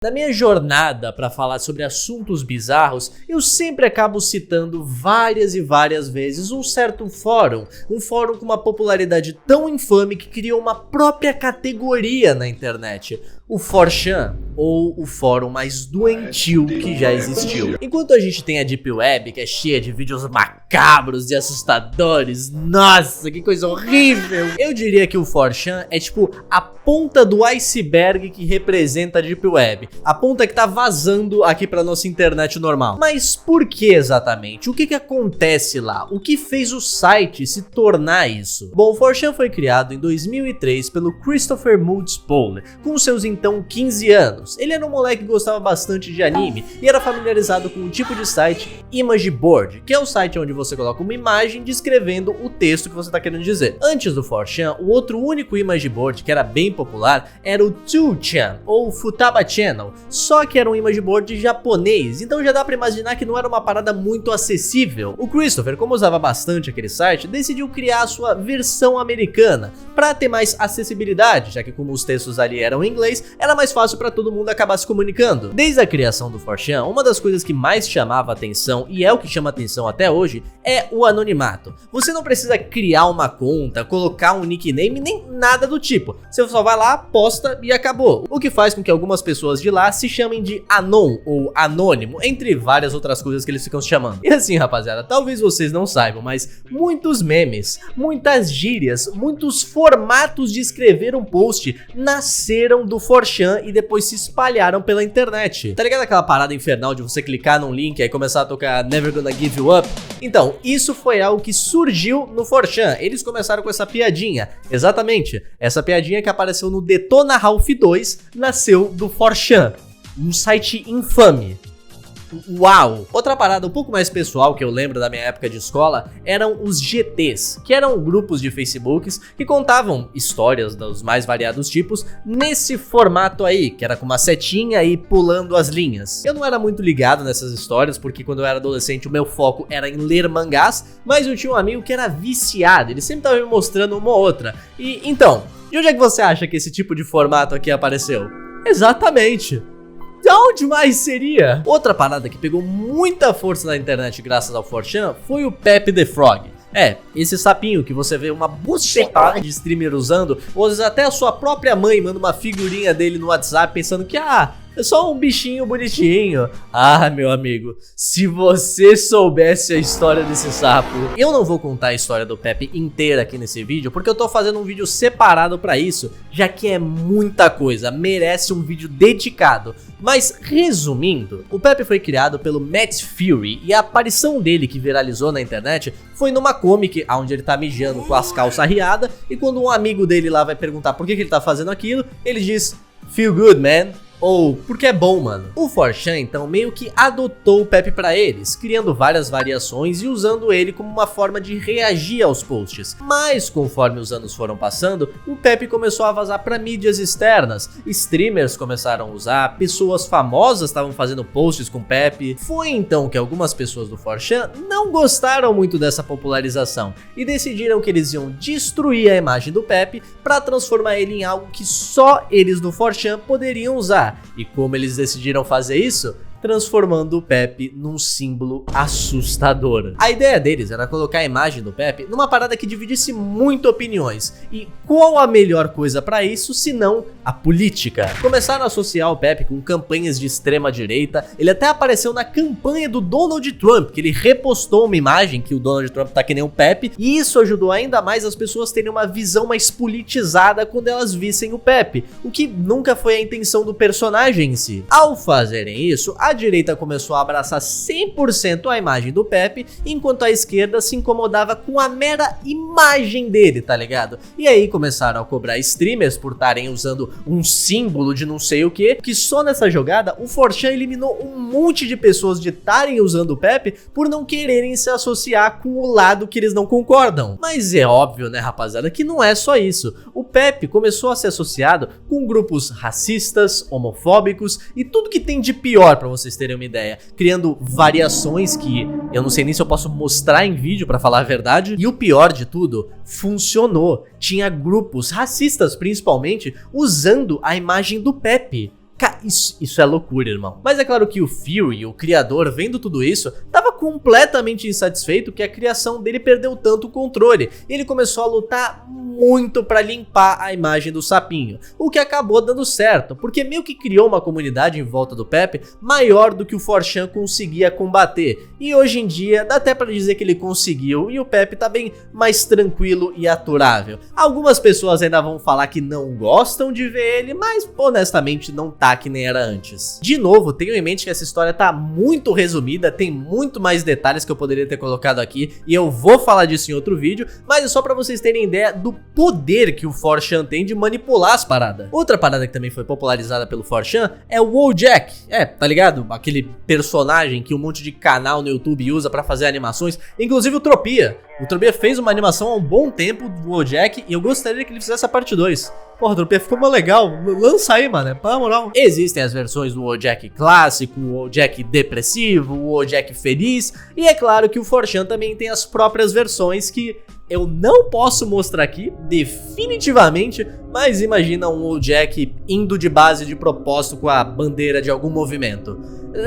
Na minha jornada para falar sobre assuntos bizarros, eu sempre acabo citando várias e várias vezes um certo fórum, um fórum com uma popularidade tão infame que criou uma própria categoria na internet, o 4chan, ou o fórum mais doentio que já existiu. Enquanto a gente tem a Deep Web, que é cheia de vídeos macabros e assustadores, nossa, que coisa horrível, eu diria que o 4chan é tipo a ponta do iceberg que representa a Deep Web, a ponta que tá vazando aqui pra nossa internet normal. Mas por que exatamente? O que acontece lá? O que fez o site se tornar isso? Bom, o 4chan foi criado em 2003 pelo Christopher Mood Pohle, com seus então 15 anos. Ele era um moleque que gostava bastante de anime e era familiarizado com o tipo de site Image Board, que é o site onde você coloca uma imagem descrevendo o texto que você tá querendo dizer. Antes do 4chan, o outro único Image Board que era bem popular era o 2chan, ou Futaba Channel, só que era um Image Board japonês, então já dá pra imaginar que não era uma parada muito acessível. O Christopher, como usava bastante aquele site, decidiu criar a sua versão americana, pra ter mais acessibilidade, já que como os textos ali eram em inglês, era mais fácil pra todo mundo acabar se comunicando. Desde a criação do 4chan, uma das coisas que mais chamava atenção, e é o que chama atenção até hoje, é o anonimato. Você não precisa criar uma conta, colocar um nickname, nem nada do tipo. Você só vai lá, posta e acabou. O que faz com que algumas pessoas de lá se chamem de Anon ou Anônimo, entre várias outras coisas que eles ficam se chamando. E assim, rapaziada, talvez vocês não saibam, mas muitos memes, muitas gírias, muitos formatos de escrever um post nasceram do 4chan e depois se espalharam pela internet. Tá ligado aquela parada infernal de você clicar num link e aí começar a tocar Never Gonna Give You Up? Então, isso foi algo que surgiu no 4chan. Eles começaram com essa piadinha. Exatamente, essa piadinha que apareceu no Detona Ralph 2 nasceu do 4chan. Um site infame. Uau! Outra parada um pouco mais pessoal que eu lembro da minha época de escola eram os GTs, que eram grupos de Facebooks que contavam histórias dos mais variados tipos nesse formato aí, que era com uma setinha e pulando as linhas. Eu não era muito ligado nessas histórias, porque quando eu era adolescente o meu foco era em ler mangás, mas eu tinha um amigo que era viciado, ele sempre tava me mostrando uma ou outra. E então, de onde é que você acha que esse tipo de formato aqui apareceu? Exatamente! De onde mais seria? Outra parada que pegou muita força na internet graças ao 4chan foi o Pepe the Frog. É, esse sapinho que você vê uma bucetada de streamer usando, ou às vezes até a sua própria mãe manda uma figurinha dele no WhatsApp pensando que é só um bichinho bonitinho. Ah, meu amigo, se você soubesse a história desse sapo. Eu não vou contar a história do Pepe inteira aqui nesse vídeo, porque eu tô fazendo um vídeo separado pra isso, já que é muita coisa, merece um vídeo dedicado. Mas resumindo, o Pepe foi criado pelo Matt Fury e a aparição dele que viralizou na internet foi numa comic onde ele tá mijando com as calças arriadas e quando um amigo dele lá vai perguntar por que ele tá fazendo aquilo, ele diz "Feel good, man", ou porque é bom, mano. O 4chan então meio que adotou o Pepe pra eles, criando várias variações e usando ele como uma forma de reagir aos posts. Mas conforme os anos foram passando, o Pepe começou a vazar pra mídias externas, streamers começaram a usar, pessoas famosas estavam fazendo posts com o Pepe. Foi então que algumas pessoas do 4chan não gostaram muito dessa popularização e decidiram que eles iam destruir a imagem do Pepe pra transformar ele em algo que só eles do 4chan poderiam usar. E como eles decidiram fazer isso? Transformando o Pepe num símbolo assustador. A ideia deles era colocar a imagem do Pepe numa parada que dividisse muito opiniões. E qual a melhor coisa pra isso, senão a política? Começaram a associar o Pepe com campanhas de extrema direita. Ele até apareceu na campanha do Donald Trump, que ele repostou uma imagem que o Donald Trump tá que nem o Pepe. E isso ajudou ainda mais as pessoas terem uma visão mais politizada quando elas vissem o Pepe, o que nunca foi a intenção do personagem em si. Ao fazerem isso, a direita começou a abraçar 100% a imagem do Pepe, enquanto a esquerda se incomodava com a mera imagem dele, tá ligado? E aí começaram a cobrar streamers por estarem usando um símbolo de não sei o que só nessa jogada o 4chan eliminou um monte de pessoas de estarem usando o Pepe por não quererem se associar com o lado que eles não concordam. Mas é óbvio, né, rapaziada, que não é só isso. O Pepe começou a ser associado com grupos racistas, homofóbicos e tudo que tem de pior pra vocês terem uma ideia, criando variações que eu não sei nem se eu posso mostrar em vídeo pra falar a verdade. E o pior de tudo, funcionou. Tinha grupos racistas principalmente usando a imagem do Pepe. Isso é loucura, irmão. Mas é claro que o Fury, o criador, vendo tudo isso, tava completamente insatisfeito que a criação dele perdeu tanto o controle. E ele começou a lutar muito pra limpar a imagem do sapinho, o que acabou dando certo, porque meio que criou uma comunidade em volta do Pepe maior do que o 4chan conseguia combater. E hoje em dia dá até pra dizer que ele conseguiu e o Pepe tá bem mais tranquilo e aturável. Algumas pessoas ainda vão falar que não gostam de ver ele, mas honestamente não tá que nem era antes. De novo, tenham em mente que essa história tá muito resumida, tem muito mais detalhes que eu poderia ter colocado aqui e eu vou falar disso em outro vídeo, mas é só pra vocês terem ideia do poder que o 4chan tem de manipular as paradas. Outra parada que também foi popularizada pelo 4chan é o Wojak. Tá ligado? Aquele personagem que um monte de canal no YouTube usa pra fazer animações, inclusive o Tropia. O Tropia fez uma animação há um bom tempo do Wojak e eu gostaria que ele fizesse a parte 2. Porra, Tropia, ficou mais legal. Lança aí, mano. Na moral. Existem as versões do Wojak clássico, o Wojak depressivo, o Wojak feliz. E é claro que o 4chan também tem as próprias versões que eu não posso mostrar aqui, definitivamente, mas imagina um Wojak indo de base de propósito com a bandeira de algum movimento.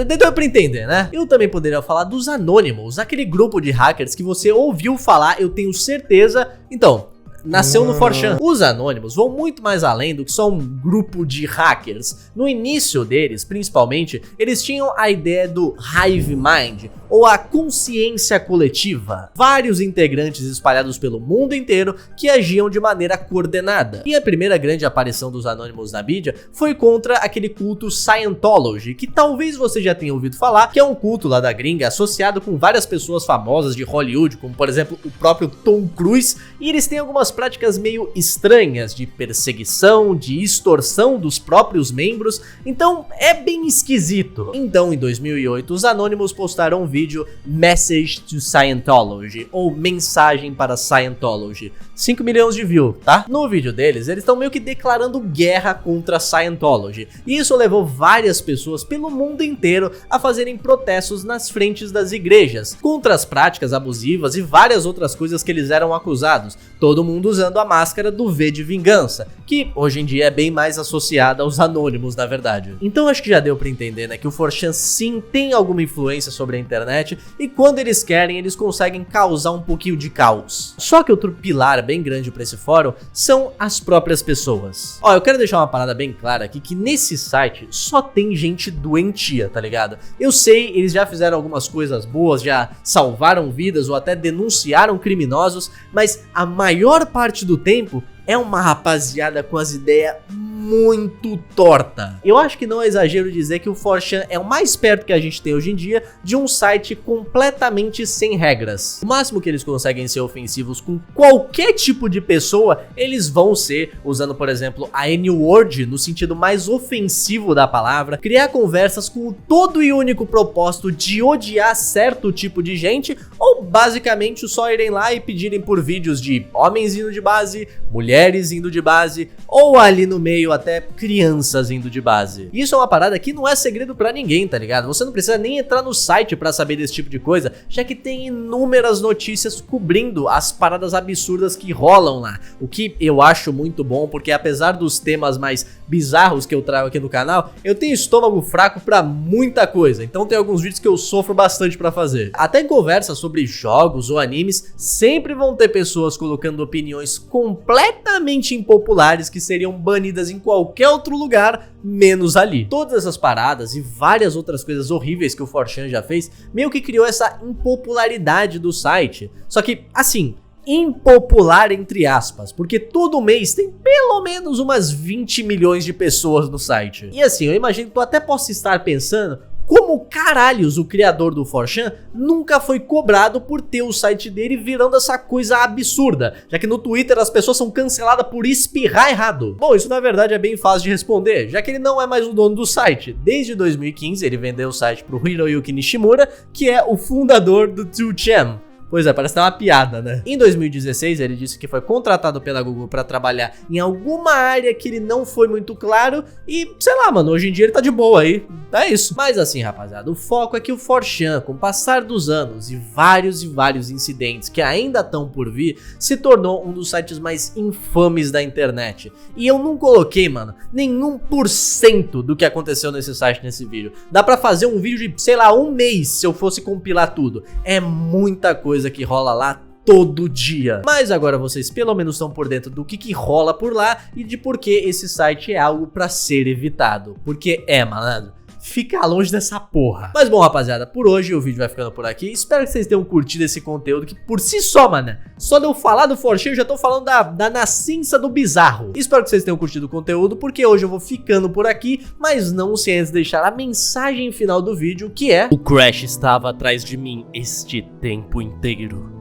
Deu pra entender, né? Eu também poderia falar dos Anonymous, aquele grupo de hackers que você ouviu falar, eu tenho certeza. Então, nasceu no 4chan. Os Anonymous vão muito mais além do que só um grupo de hackers. No início deles, principalmente, eles tinham a ideia do Hive Mind, ou a consciência coletiva. Vários integrantes espalhados pelo mundo inteiro que agiam de maneira coordenada. E a primeira grande aparição dos Anonymous na mídia foi contra aquele culto Scientology, que talvez você já tenha ouvido falar, que é um culto lá da gringa associado com várias pessoas famosas de Hollywood, como por exemplo o próprio Tom Cruise, e eles têm algumas práticas meio estranhas de perseguição, de extorsão dos próprios membros, então é bem esquisito. Então em 2008 os Anonymous postaram um vídeo Message to Scientology, ou Mensagem para Scientology. 5 milhões de views, tá? No vídeo deles, eles estão meio que declarando guerra contra a Scientology. E isso levou várias pessoas pelo mundo inteiro a fazerem protestos nas frentes das igrejas, contra as práticas abusivas e várias outras coisas que eles eram acusados. Todo mundo usando a máscara do V de vingança, que hoje em dia é bem mais associada aos Anônimos, na verdade. Então acho que já deu pra entender, né, que o 4chan sim tem alguma influência sobre a internet, e quando eles querem, eles conseguem causar um pouquinho de caos. Só que outro pilar bem grande pra esse fórum são as próprias pessoas. Ó, eu quero deixar uma parada bem clara aqui, que nesse site só tem gente doentia, tá ligado? Eu sei, eles já fizeram algumas coisas boas, já salvaram vidas ou até denunciaram criminosos, mas a maior parte do tempo é uma rapaziada com as ideias muito torta. Eu acho que não é exagero dizer que o 4chan é o mais perto que a gente tem hoje em dia de um site completamente sem regras. O máximo que eles conseguem ser ofensivos com qualquer tipo de pessoa, eles vão ser, usando por exemplo a N-word no sentido mais ofensivo da palavra, criar conversas com o todo e único propósito de odiar certo tipo de gente, ou basicamente só irem lá e pedirem por vídeos de homens indo de base, mulheres indo de base, ou ali no meio até crianças indo de base. Isso é uma parada que não é segredo pra ninguém, tá ligado? Você não precisa nem entrar no site pra saber desse tipo de coisa, já que tem inúmeras notícias cobrindo as paradas absurdas que rolam lá. O que eu acho muito bom, porque apesar dos temas mais bizarros que eu trago aqui no canal, eu tenho estômago fraco pra muita coisa, então tem alguns vídeos que eu sofro bastante pra fazer. Até em conversas sobre jogos ou animes, sempre vão ter pessoas colocando opiniões completamente impopulares que seriam banidas em qualquer outro lugar, menos ali. Todas essas paradas e várias outras coisas horríveis que o 4chan já fez, meio que criou essa impopularidade do site. Só que, assim, impopular entre aspas, porque todo mês tem pelo menos umas 20 milhões de pessoas no site. E assim, eu imagino que tu até possa estar pensando, como caralhos o criador do 4chan nunca foi cobrado por ter o site dele virando essa coisa absurda, já que no Twitter as pessoas são canceladas por espirrar errado. Bom, isso na verdade é bem fácil de responder, já que ele não é mais o dono do site. Desde 2015 ele vendeu o site pro Hiroyuki Nishimura, que é o fundador do 2chan. Pois é, parece que é uma piada, né? Em 2016, ele disse que foi contratado pela Google pra trabalhar em alguma área que ele não foi muito claro e, sei lá, mano, hoje em dia ele tá de boa aí. É isso. Mas assim, rapaziada, o foco é que o 4chan, com o passar dos anos e vários incidentes que ainda estão por vir, se tornou um dos sites mais infames da internet. E eu não coloquei, mano, nenhum por cento do que aconteceu nesse site nesse vídeo. Dá pra fazer um vídeo de, sei lá, um mês se eu fosse compilar tudo. É muita coisa que rola lá todo dia. Mas agora vocês pelo menos estão por dentro do que rola por lá e de por que esse site é algo pra ser evitado. Porque malandro, fica longe dessa porra. Mas bom, rapaziada, por hoje o vídeo vai ficando por aqui. Espero que vocês tenham curtido esse conteúdo que por si só, mano, só de eu falar do 4chan eu já tô falando da nascença do bizarro. Espero que vocês tenham curtido o conteúdo, porque hoje eu vou ficando por aqui, mas não sem antes deixar a mensagem final do vídeo, que é: o Crash estava atrás de mim este tempo inteiro.